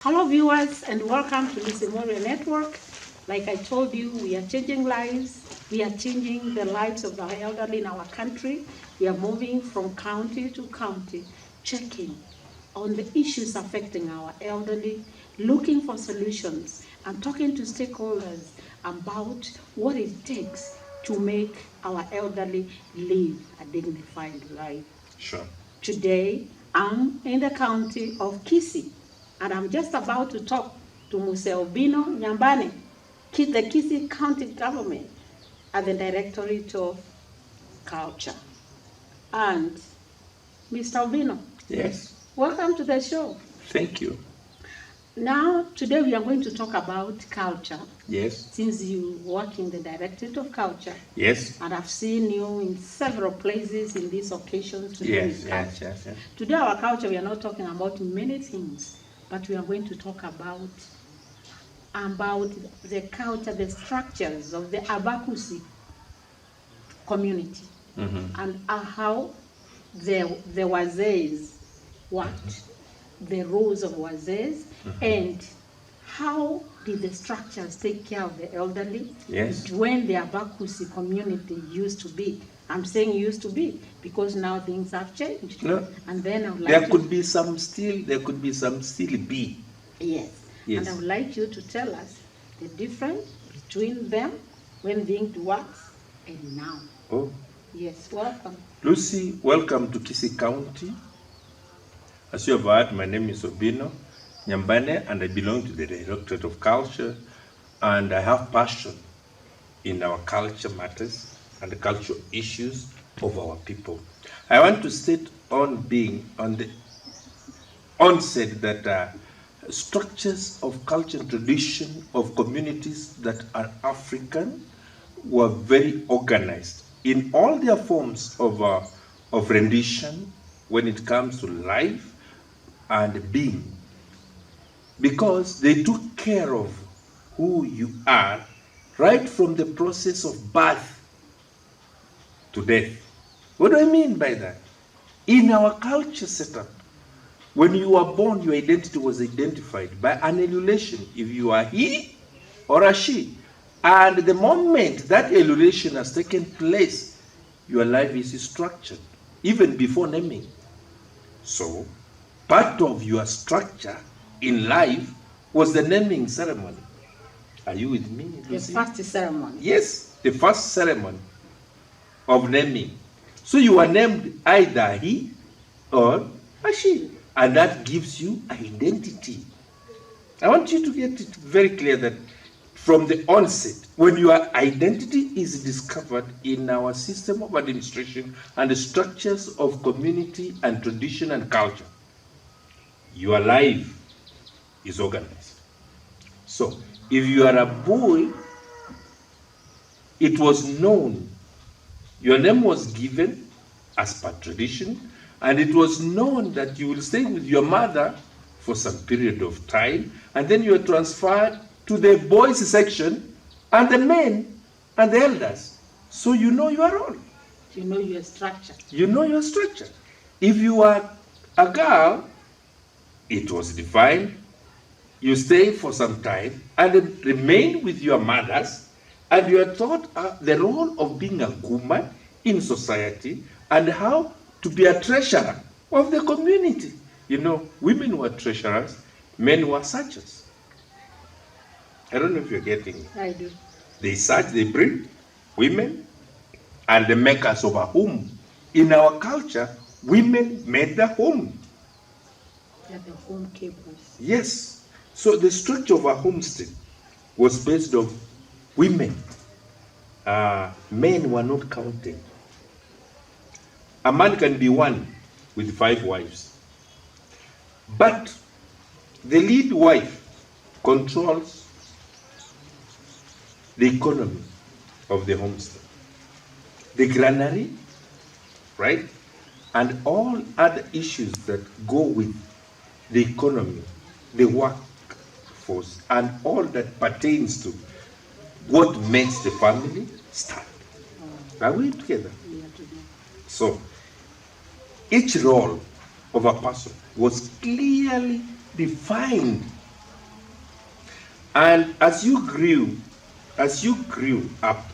Hello viewers and welcome to the Mworia Network. Like I told you, we are changing lives. We are changing the lives of our elderly in our country. We are moving from county to county, checking on the issues affecting our elderly, looking for solutions and talking to stakeholders about what it takes to make our elderly live a dignified life. Sure. Today, I'm in the county of Kisii, and I'm just about to talk to Obino, Nyambane, the Kisii County Government at the Directorate of Culture. And Mr. Obino. Yes. Welcome to the show. Thank you. Now, today we are going to talk about culture. Yes. Since you work in the Directorate of Culture. Yes. And I've seen you in several places in these occasions to do with culture. Yes. Today, our culture, we are not talking about many things, but we are going to talk about the culture, the structures of the Abakusi community, and how the wazees worked, the roles of wazees, and how did the structures take care of the elderly when the Abakusi community used to be. I'm saying used to be because now things have changed. No. And then I would like there could be some still be. Yes. And I would like you to tell us the difference between them when being works and now. Oh. Yes, welcome. Lucy, welcome to Kisii County. As you have heard, my name is Obino, Nyambane, and I belong to the Directorate of Culture, and I have passion in our culture matters and the cultural issues of our people. I want to state on the onset that structures of culture and tradition of communities that are African were very organized in all their forms of rendition when it comes to life and being, because they took care of who you are right from the process of birth to death. What do I mean by that? In our culture setup, when you were born, your identity was identified by an elulation, if you are he or a she. And the moment that elulation has taken place, your life is structured, even before naming. So, part of your structure in life was the naming ceremony. Are you with me, Lucy? The first ceremony. Yes, the first ceremony of naming. So you are named either he or a she, and that gives you identity. I want you to get it very clear that from the onset, when your identity is discovered in our system of administration and the structures of community and tradition and culture, your life is organized. So, if you are a boy, it was known, your name was given as per tradition, and it was known that you will stay with your mother for some period of time, and then you are transferred to the boys section and the men and the elders. So you know your role. You know your structure. You know your structure. If you are a girl, it was defined. You stay for some time and then remain with your mothers, and you are taught the role of being a woman in society and how to be a treasurer of the community. You know, women were treasurers, men were searchers. I don't know if you're getting it. I do. They search, they bring women and the makers of a home. In our culture, women made the home. They're the home keepers. Yes. So the structure of a homestead was based on women. Men were not counted. A man can be one with 5 wives. But the lead wife controls the economy of the homestead, the granary, right? And all other issues that go with the economy, the workforce, and all that pertains to what makes the family stand. Are we together? So, each role of a person was clearly defined And as you grew up,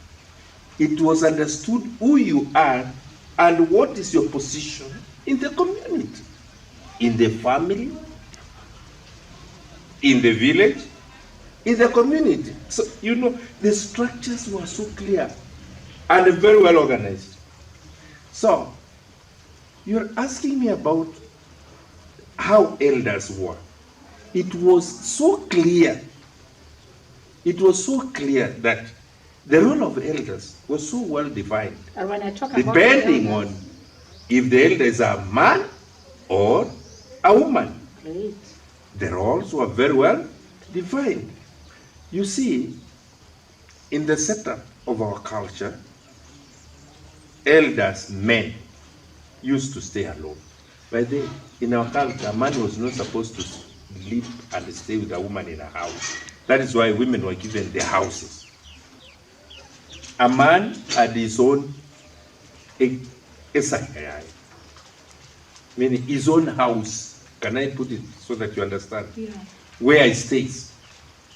it was understood who you are and what is your position in the community, in the family, in the village, in the community. So, the structures were so clear and very well organized. So, you're asking me about how elders were. It was so clear. It was so clear that the role of elders was so well defined. And when I talk about depending on if the elder is a man or a woman. Great. The roles were very well defined. You see, in the setup of our culture, elders, men, used to stay alone. But then, in our culture, a man was not supposed to live and stay with a woman in a house. That is why women were given the houses. A man had his own meaning his own house. Can I put it so that you understand? Yeah. Where he stays.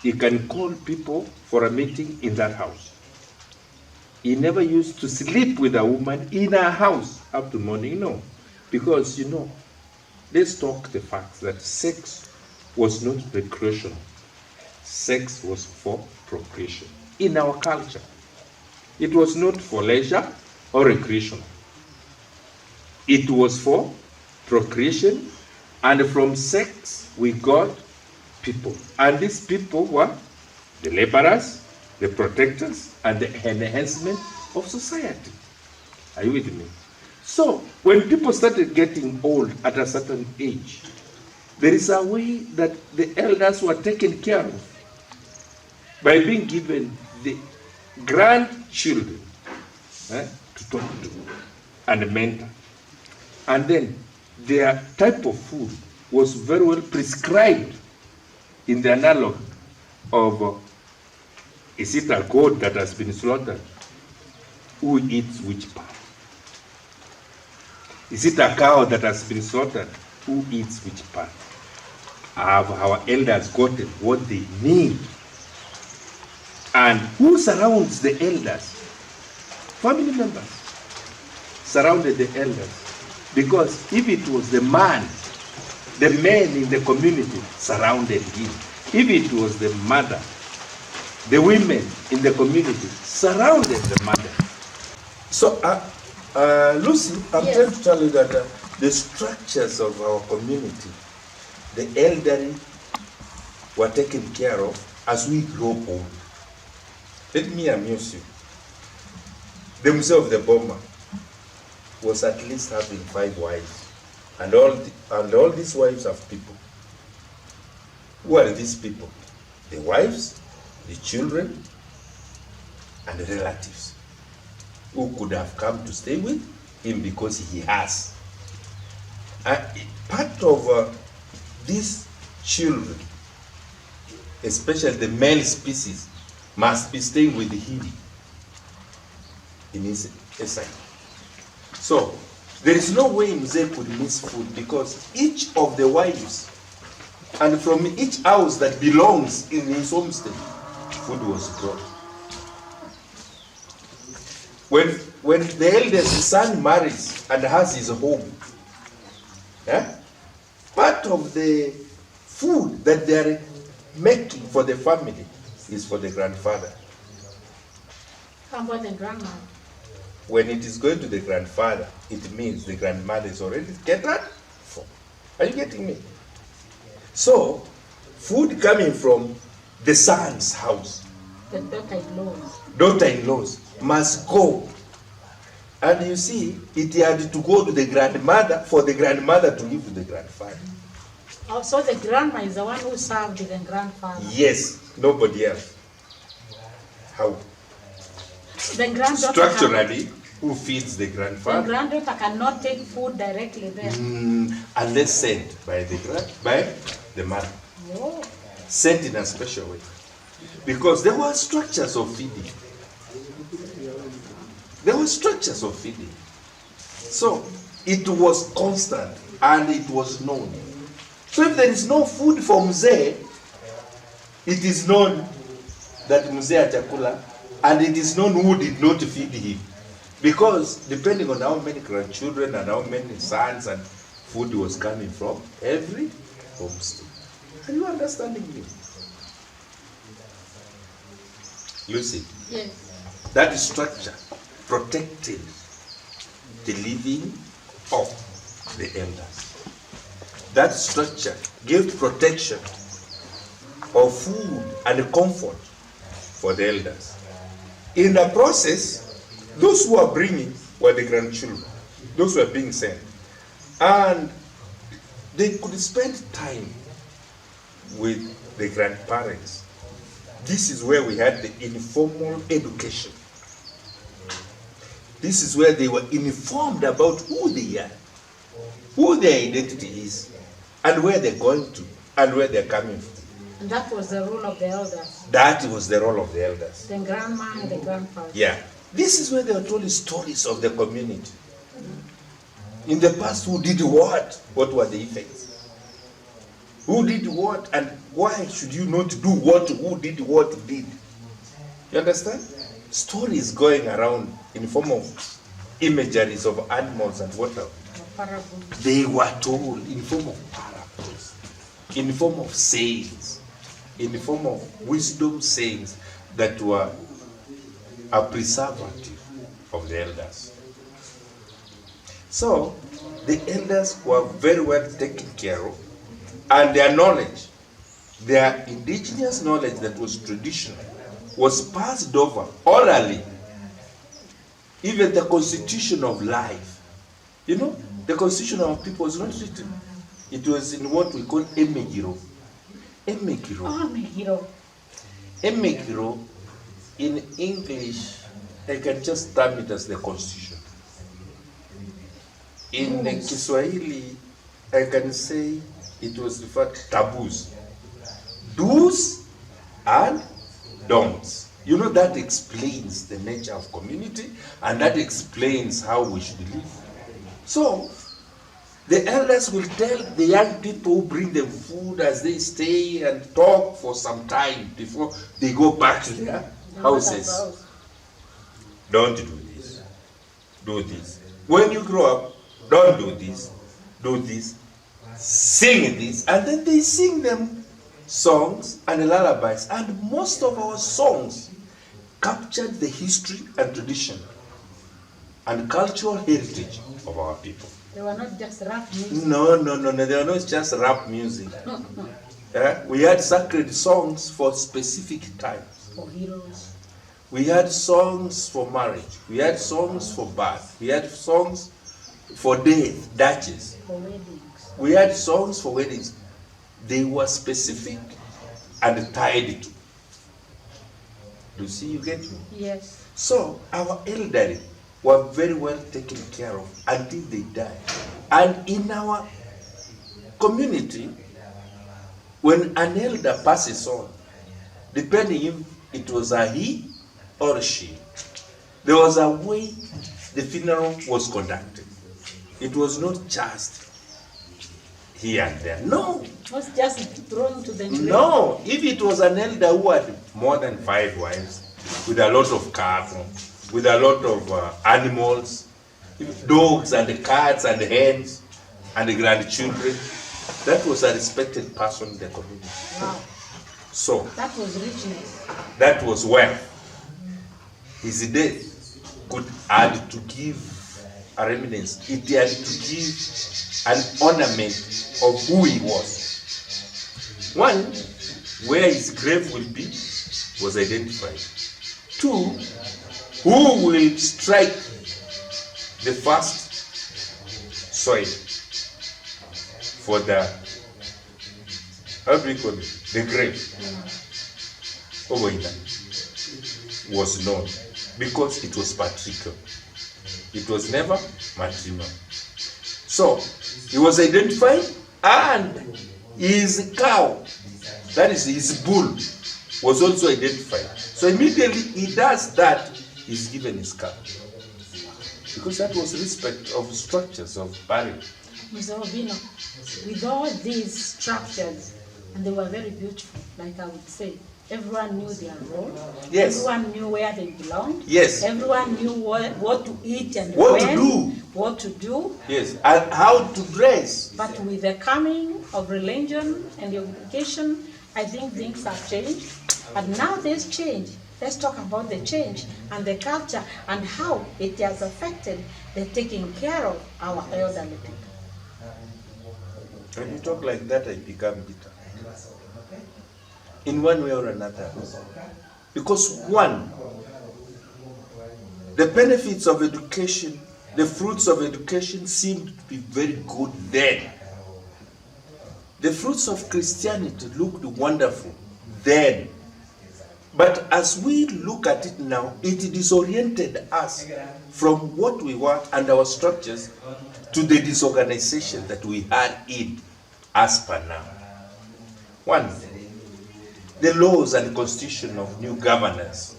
He can call people for a meeting in that house. He never used to sleep with a woman in a house up to morning, no. Because, let's talk the facts that sex was not recreational. Sex was for procreation. In our culture, it was not for leisure or recreation. It was for procreation, and from sex we got people. And these people were the laborers, the protectors, and the enhancement of society. Are you with me? So, when people started getting old at a certain age, there is a way that the elders were taken care of by being given the grandchildren to talk to and mentor. And then their type of food was very well prescribed in the analog of is it a goat that has been slaughtered? Who eats which part? Is it a cow that has been slaughtered? Who eats which part? Have our elders gotten what they need? And who surrounds the elders? Family members surrounded the elders. Because if it was the man, the men in the community surrounded him. If it was the mother, the women in the community surrounded the mother. So, Lucy, I'm trying to tell you that the structures of our community, the elderly were taken care of as we grow old. Let me amuse you. The Museum of the Bomber was at least having 5 wives, and all these wives have people. Who are these people? The wives, the children, and the relatives who could have come to stay with him because he has. Part of these children, especially the male species, must be staying with him in his side. So, there is no way Mzee could miss food because each of the wives and from each house that belongs in his homestead, food was brought. When the eldest son marries and has his home, part of the food that they are making for the family is for the grandfather. How about the grandma? When it is going to the grandfather, it means the grandmother is already catered for. Are you getting me? So, food coming from the son's house, The daughter-in-laws. daughter-in-laws, must go. And you see, it had to go to the grandmother for the grandmother to give to the grandfather. Oh, so the grandma is the one who served the grandfather. Yes, nobody else. How? The granddaughter Structurally, who feeds the the grandfather? granddaughter cannot take food directly there. Unless sent by the mother. Oh. Sent in a special way. Because there were structures of feeding. There were structures of feeding. So, it was constant and it was known. So if there is no food for Mzee, It is known that Mzee Chakula, and it is known who did not feed him. Because depending on how many grandchildren and how many sons and food was coming from, every homestead. Are you understanding me? Lucy? Yes. That structure protected the living of the elders. That structure gave protection of food and comfort for the elders. In the process, those who are bringing were the grandchildren, those who are being sent. And they could spend time with the grandparents. This is where we had the informal education. This is where they were informed about who they are, who their identity is, and where they're going to, and where they're coming from. And that was the role of the elders. That was the role of the elders. The grandma and the grandfather. Yeah. This is where they were told stories of the community. In the past, who did what? What were the effects? Who did what, and why should you not do what? Who did what did? You understand? Stories going around in form of imageries of animals and whatever. Parables. They were told in form of parables, in form of sayings, in the form of wisdom sayings that were a preservative of the elders. So the elders were very well taken care of, and their knowledge, their indigenous knowledge that was traditional, was passed over orally. Even the constitution of life, you know, the constitution of people was not written. It was in what we call emegiro. Emegiro. Oh, Megiro. Emegiro, in English, I can just term it as the constitution. In Kiswahili, I can say it was referred to taboos. Do's and don'ts. You know, that explains the nature of community, and that explains how we should live. So, the elders will tell the young people who bring them food as they stay and talk for some time before they go back to their houses. Don't do this. Do this. When you grow up, don't do this. Do this. Sing this. And then they sing them songs and lullabies. And most of our songs captured the history and tradition and cultural heritage of our people. They were not just rap music. No. They were not just rap music. We had sacred songs for specific times. For heroes. We had songs for marriage. We had songs for birth. We had songs for death, duchess. For weddings. We had songs for weddings. They were specific and tied to. Do you see, you get me? Yes. So our elderly were very well taken care of until they died. And in our community, when an elder passes on, depending if it was a he or a she, there was a way the funeral was conducted. It was not just here and there. No. It was just thrown to the grave. No. If it was an elder who had more than 5 wives, with a lot of cattle, with a lot of animals, dogs and cats and hens and grandchildren, that was a respected person in the community. Wow. So That was richness. that was wealth. His death could add to give a reminiscence. It had to give an ornament of who he was. One, where his grave will be was identified. Two, who will strike the first soil for the, how do we call it, the grave? Oboina was known because it was patriarchal. It was never matrimonial. So he was identified, and his cow, that is his bull, was also identified. So immediately he does that, he's given his cow. Because that was respect of structures of burial. Mr. Obino, with all these structures, And they were very beautiful, like I would say. Everyone knew their role. Yes. Everyone knew where they belonged. Yes. Everyone knew what to eat and What to when, do. what to do. Yes, and how to dress. But with the coming of religion and education, I think things have changed. And now there's change. Let's talk about the change and the culture and how it has affected the taking care of our elderly people. When you talk like that, I become bitter. In one way or another. Because one, the benefits of education, the fruits of education seemed to be very good then. The fruits of Christianity looked wonderful then. But as we look at it now, it disoriented us from what we were and our structures to the disorganization that we had in as per now. One, the laws and constitution of new governance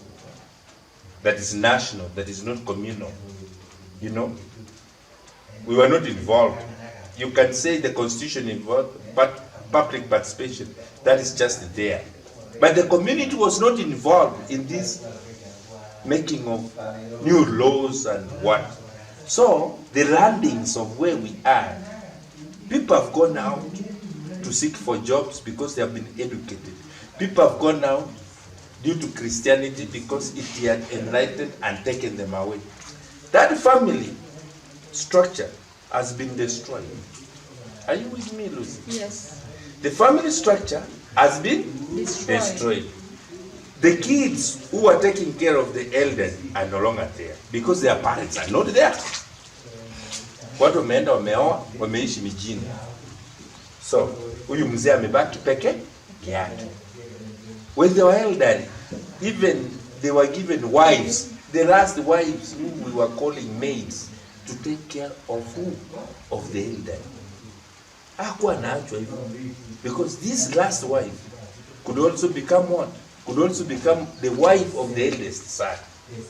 that is national, that is not communal. You know, we were not involved. You can say the constitution involved, but public participation, that is just there. But the community was not involved in this making of new laws and what. So the landings of where we are, people have gone out to seek for jobs because they have been educated. People have gone out due to Christianity because it had enlightened and taken them away. That family structure has been destroyed. Are you with me, Lucy? Yes. The family structure has been destroyed. The kids who are taking care of the elders are no longer there because their parents are not there. Watu wameenda wameoa, wameishi mijini. So, huyu mzee amebaki peke yake. When they were elderly, even they were given wives, the last wives who we were calling maids, to take care of who? Of the elderly. Hakuwa anaachwa hivyo. Because this last wife could also become what? Could also become the wife of the eldest son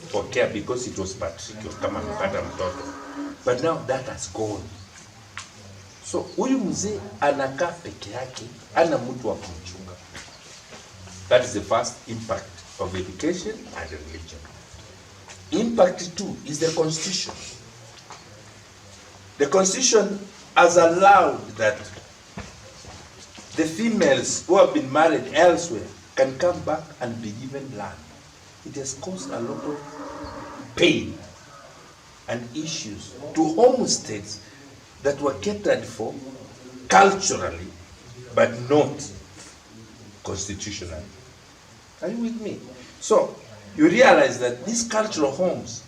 for care because it was patriarchal, kama amepata mtoto. But now that has gone. So huyu mzee anakaa peke yake, ana mtu wa kumchunga. That is the first impact of education and religion. Impact two is the constitution. The constitution has allowed that the females who have been married elsewhere can come back and be given land. It has caused a lot of pain and issues to homesteads that were catered for culturally, but not constitutionally. Are you with me? So, you realize that these cultural homes,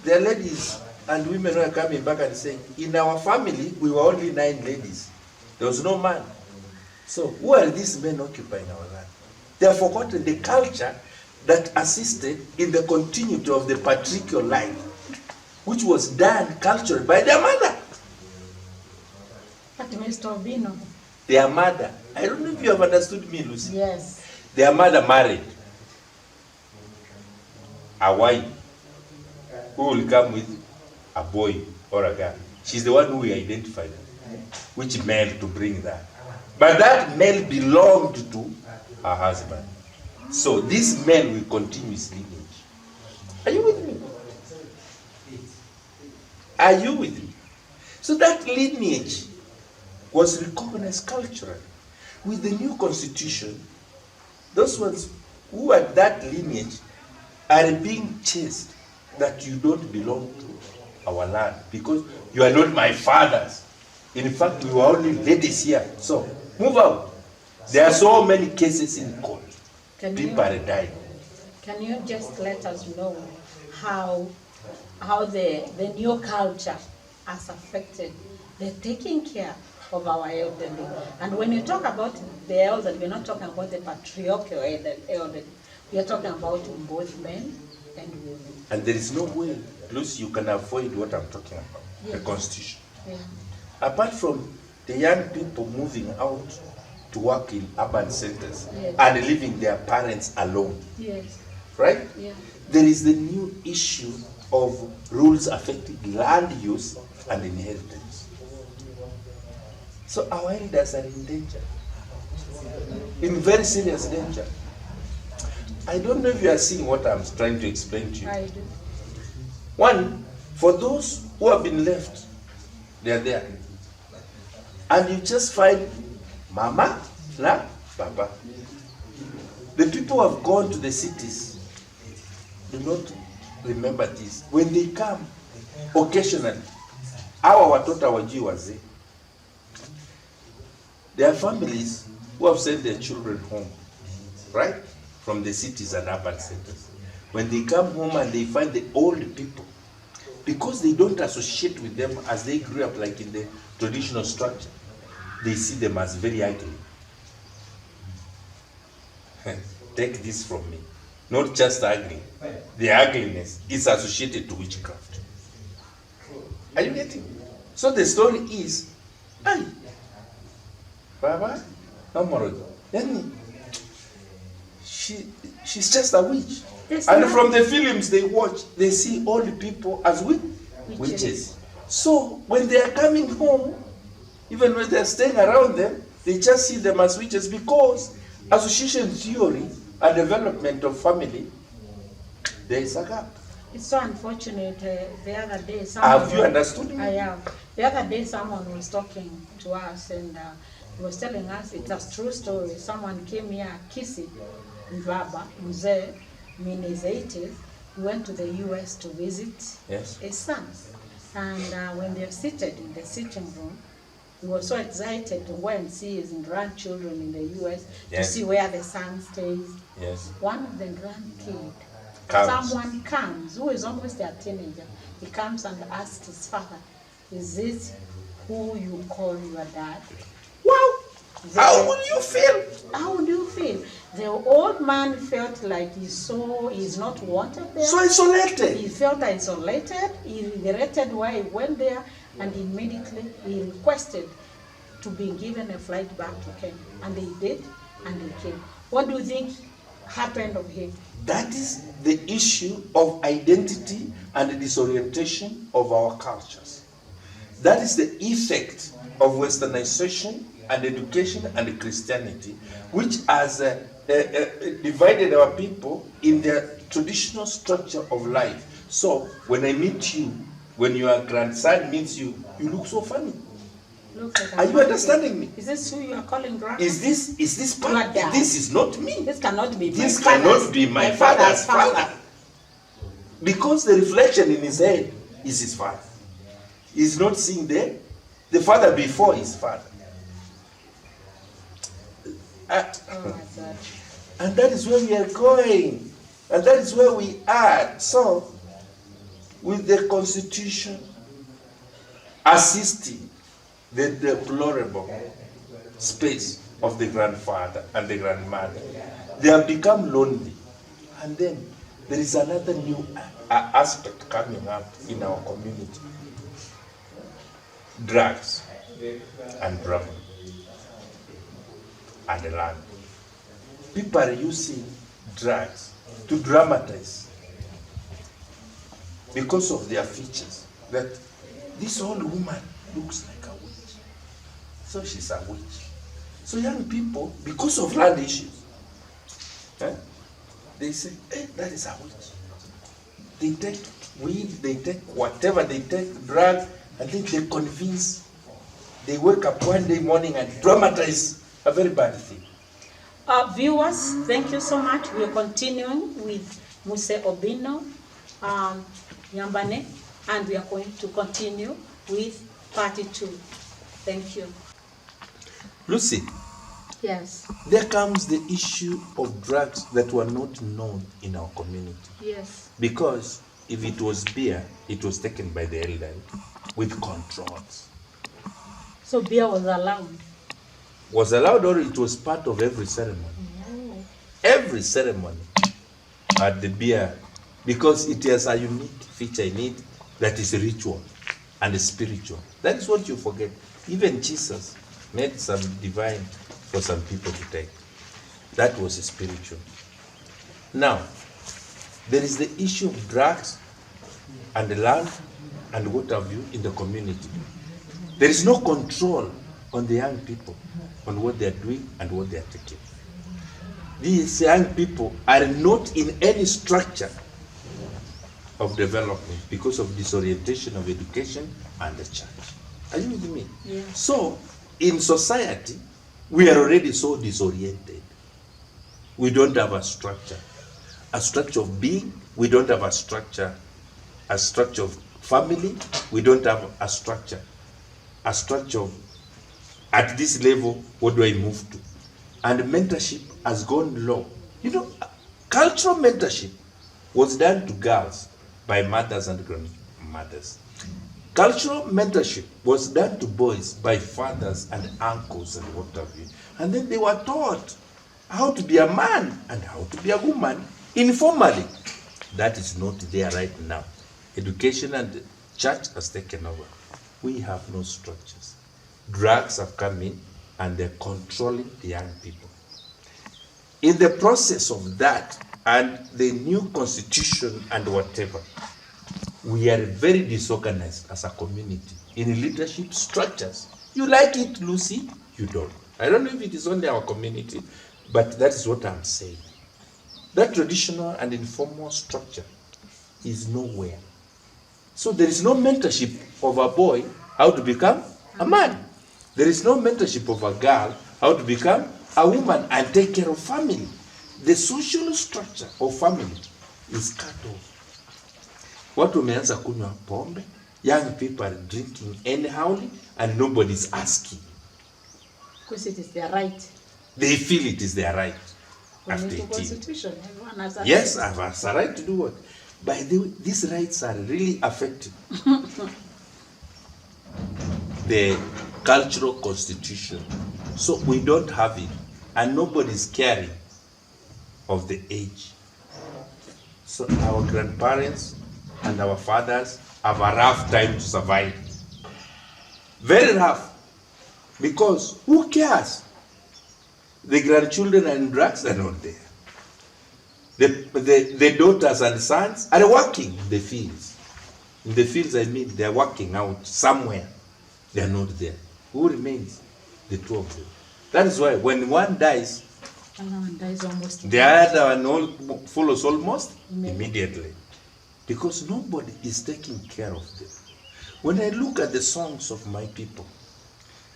there are ladies and women who are coming back and saying, in our family, we were only 9 ladies. There was no man. So, who are these men occupying our land? They have forgotten the culture that assisted in the continuity of the patriarchal life, which was done culturally by their mother. But Mr. Obino. Their mother. I don't know if you have understood me, Lucy. Yes. Their mother married a wife who will come with a boy or a girl. She's the one who we identified which male to bring that. But that male belonged to her husband. So this male will continue his lineage. Are you with me? Are you with me? So that lineage was recognized culturally. With the new constitution, those ones who are that lineage are being chased that you don't belong to our land because you are not my fathers. In fact, we were only ladies here. So, move out. There are so many cases in court. People are dying. Can you just let us know how the new culture has affected the taking care of our elderly? And when you talk about the elderly, we're not talking about the patriarchal elderly. We are talking about both men and women. And there is no way, Lucy, you can avoid what I'm talking about, yes. The constitution. Yeah. Apart from the young people moving out to work in urban centers, yes. And leaving their parents alone, Yes. right? Yeah. There is the new issue of rules affecting land use and inheritance. So our elders are in danger. in very serious danger. I don't know if you are seeing what I'm trying to explain to you. I do. One, for those who have been left, they are there. And you just find mama, na papa. The people who have gone to the cities do not remember this. When they come, occasionally, hawa watoto hawajui wazee. There are families who have sent their children home, right? From the cities and urban centers. When they come home and they find the old people, because they don't associate with them as they grew up like in the traditional structure, they see them as very ugly. Take this from me. Not just ugly. The ugliness is associated to witchcraft. Are you getting? So the story is, ay, Baba, she's just a witch. And from the films they watch, they see all the people as witches. So when they are coming home, even when they are staying around them, they just see them as witches because association theory and development of family, there is a gap. It's so unfortunate. The other day, Have you understood me? I have. The other day, someone was talking to us and he was telling us it's a true story. Someone came here, Kisi, Ndwaba, Mzee, in his 80s. He went to the US to visit his sons. And when they're seated in the sitting room, he was so excited to go and see his grandchildren in the US to see where the son stays. Yes. One of the grandkids, someone comes who is almost a teenager. He comes and asks his father, "Is this who you call your dad?" Wow! How would you feel? How would you feel? The old man felt like he's not wanted there. So isolated. He felt isolated. He regretted why he went there, and immediately he requested to be given a flight back to Kenya. And they did, and they came. What do you think happened of him? That is the issue of identity and the disorientation of our cultures. That is the effect of westernization and education and Christianity, which has divided our people in their traditional structure of life. So when I meet you, when your grandson meets you, you look so funny. Are you understanding me? Is this who you are calling grandpa? Is this part? This is not me. This cannot be. This cannot be my father's father. Because the reflection in his head is his father. He's not seeing the father before his father. And that is where we are going. And that is where we are. So, with the Constitution assisting the deplorable space of the grandfather and the grandmother, they have become lonely. And then there is another new aspect coming up in our community. Drugs and drama and the land. People are using drugs to dramatize because of their features. That this old woman looks like a witch, so she's a witch. So young people, because of land issues, they say, "Hey, that is a witch." They take weed, they take whatever, they take drugs, and then they convince. They wake up one day morning and dramatize a very bad thing. Viewers, thank you so much. We are continuing with Muse Obino, Nyambane, and we are going to continue with part 2. Thank you. Lucy. Yes. There comes the issue of drugs that were not known in our community. Yes. Because if it was beer, it was taken by the elderly with controls. So beer was allowed? Was allowed, or it was part of every ceremony. Oh. Every ceremony had the beer, because it has a unique feature in it that is ritual and spiritual. That is what you forget. Even Jesus made some divine for some people to take. That was spiritual. Now, there is the issue of drugs and the land and what have you in the community. There is no control on the young people, on what they are doing and what they are taking. These young people are not in any structure of development because of disorientation of education and the church. Are you with me? Yeah. So, in society, we are already so disoriented. We don't have a structure of being. We don't have a structure of family. We don't have a structure of, at this level, what do I move to? And mentorship has gone low. You know, cultural mentorship was done to girls by mothers and grandmothers. Cultural mentorship was done to boys by fathers and uncles and what have you. And then they were taught how to be a man and how to be a woman informally. That is not there right now. Education and the church has taken over. We have no structures. Drugs have come in and they're controlling the young people. In the process of that and the new constitution and whatever, we are very disorganized as a community in leadership structures. You like it, Lucy? You don't. I don't know if it is only our community, but that is what I'm saying. That traditional and informal structure is nowhere. So there is no mentorship of a boy how to become a man. There is no mentorship of a girl how to become a woman and take care of family. The social structure of family is cut off. Watu wameanza kunywa pombe, young people are drinking anyhowly and nobody's asking. Because it is their right. They feel it is their right. After 18. Constitution, everyone has a Yes, right. I have a right to do what? By the way, these rights are really affecting the cultural constitution. So we don't have it, and nobody's caring of the age. So our grandparents and our fathers have a rough time to survive. Very rough. Because who cares? The grandchildren are in drugs, they're not there. The daughters and sons are working in the fields. In the fields, I mean, they're working out somewhere. They're not there. Who remains? The two of them. That is why when one dies, Another one dies almost. the other one follows almost immediately. Because nobody is taking care of them. When I look at the songs of my people,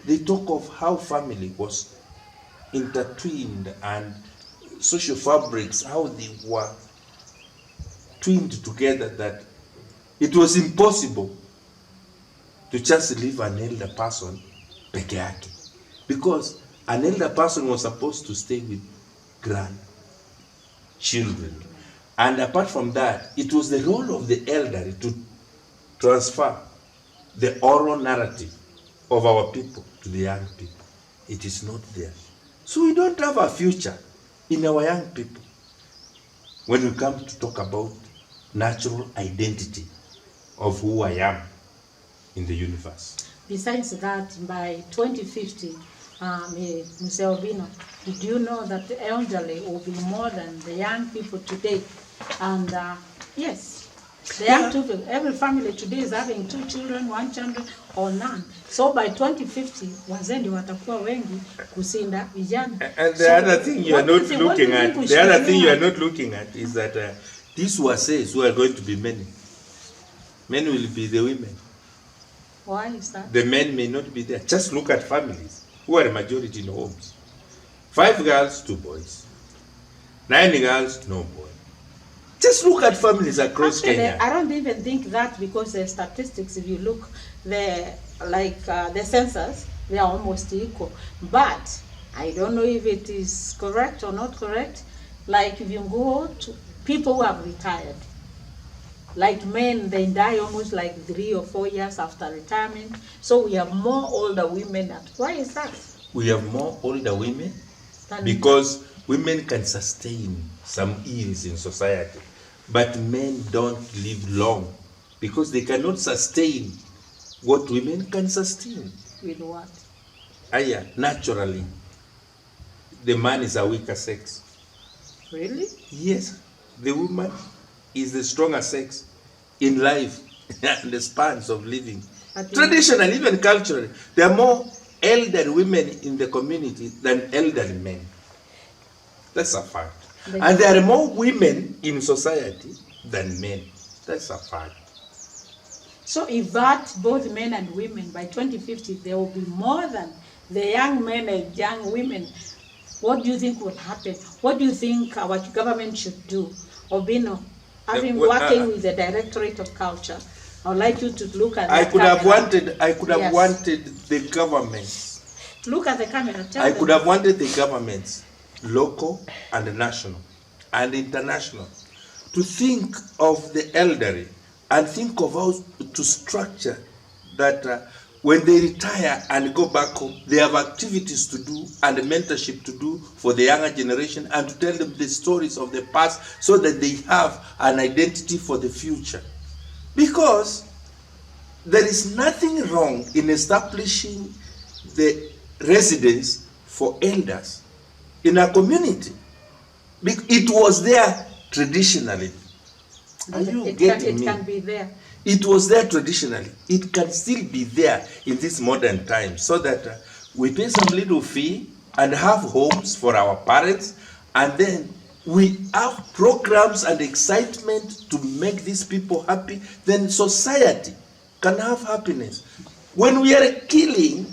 they talk of how family was intertwined and social fabrics, how they were twinned together, that it was impossible to just leave an elder person peke yake. Because an elder person was supposed to stay with grandchildren. And apart from that, it was the role of the elder to transfer the oral narrative of our people to the young people. It is not there. So we don't have a future in our young people when we come to talk about natural identity of who I am in the universe. Besides that, by 2050, Mr. Obino, did you know that the elderly will be more than the young people today? And yes, the young people, every family today is having 2 children, 1 child, or none. So by 2050, wazee ndio watakuwa wengi kusinda vijana. And the other thing you are not looking at, is that these wases who are going to be many will be the women. Why is that? The men may not be there. Just look at families who are a majority in homes. 5 girls, 2 boys. 9 girls, no boy. Just look at families across Kenya. I don't even think that, because the statistics, if you look, the census, they are almost equal. But I don't know if it is correct or not correct. Like if you go to people who have retired, like men, they die almost like 3 or 4 years after retirement. So we have more older women. Why is that? We have more older women because women can sustain some ills in society. But men don't live long because they cannot sustain what women can sustain. With what? Naturally, the man is a weaker sex. Really? Yes, the woman is the stronger sex in life and the spans of living. Traditionally, even culturally, they are more elderly women in the community than elderly men. That's a fact. And there are more women in society than men. That's a fact. So if that, both men and women, by 2050, there will be more than the young men and young women, what do you think will happen? What do you think our government should do? Obino, having working with the Directorate of Culture, I would like you to look at I could have wanted the governments. Look at the camera. I could have wanted the governments, local and national and international, to think of the elderly and think of how to structure that when they retire and go back home, they have activities to do and mentorship to do for the younger generation, and to tell them the stories of the past so that they have an identity for the future. Because there is nothing wrong in establishing the residence for elders in a community. It was there traditionally. Are you getting me? It can be there. It was there traditionally. It can still be there in this modern time, so that we pay some little fee and have homes for our parents, and then we have programs and excitement to make these people happy. Then society can have happiness. When we are killing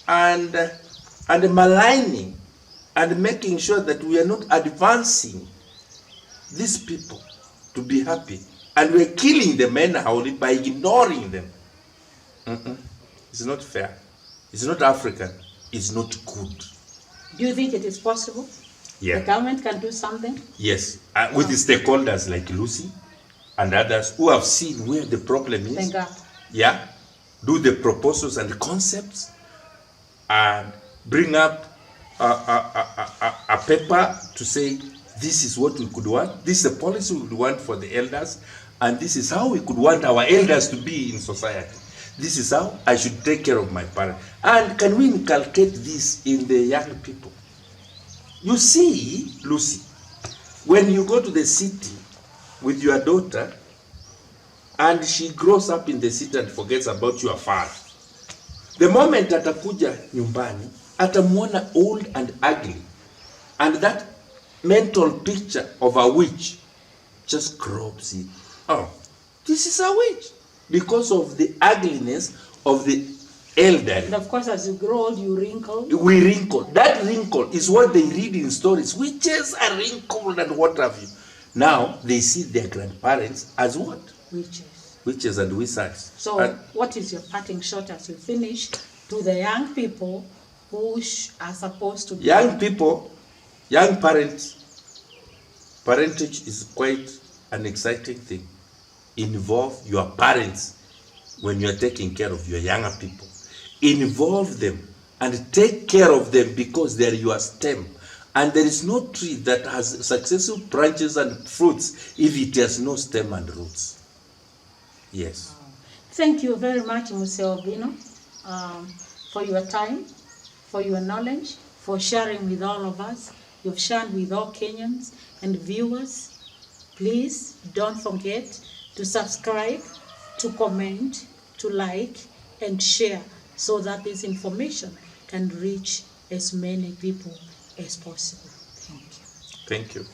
and maligning and making sure that we are not advancing these people to be happy, and we're killing the men by ignoring them, it's not fair. It's not African. It's not good. Do you think it is possible? Yeah. The government can do something? Yes, with the stakeholders like Lucy and others who have seen where the problem is. Thank God. Yeah, do the proposals and concepts, and bring up a paper to say this is what we could want, this is the policy we would want for the elders, and this is how we could want our elders to be in society. This is how I should take care of my parents. And can we inculcate this in the young people? You see, Lucy, when you go to the city with your daughter and she grows up in the city and forgets about your father, the moment atakuja nyumbani, atamuona old and ugly, and that mental picture of a witch just crops it. Oh, this is a witch, because of the ugliness of the elderly. And of course, as you grow old, you wrinkle. We wrinkle. That wrinkle is what they read in stories. Witches are wrinkled and what have you. Now they see their grandparents as what? Witches. Witches and wizards. So what is your parting shot as you finish to the young people who are supposed to be... Young people, young parents, parentage is quite an exciting thing. Involve your parents when you are taking care of your younger people. Involve them and take care of them, because they are your stem. And there is no tree that has successful branches and fruits if it has no stem and roots. Yes. Thank you very much, Mr. Obino, for your time, for your knowledge, for sharing with all of us. You've shared with all Kenyans and viewers. Please don't forget to subscribe, to comment, to like, and share, so that this information can reach as many people as possible. Thank you. Thank you.